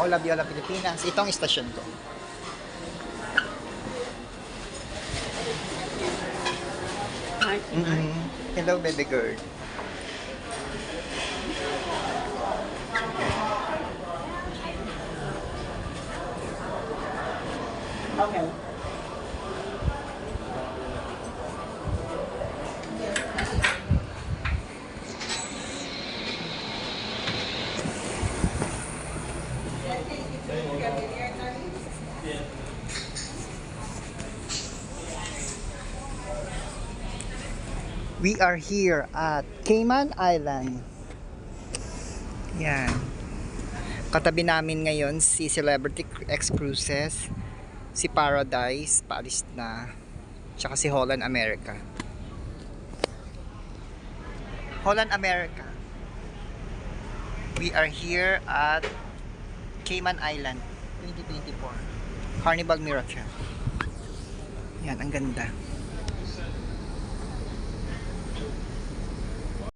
Hola Viola, Pilipinas. Itong istasyon ko. Hello, baby girl. Okay. We are here at Cayman Island. Yan. Katabi namin ngayon si Celebrity X Cruises, si Paradise, paalis na, tsaka si Holland America. Holland America. We are here at Cayman Island 2024. Carnival Miracle. Yan, ang ganda.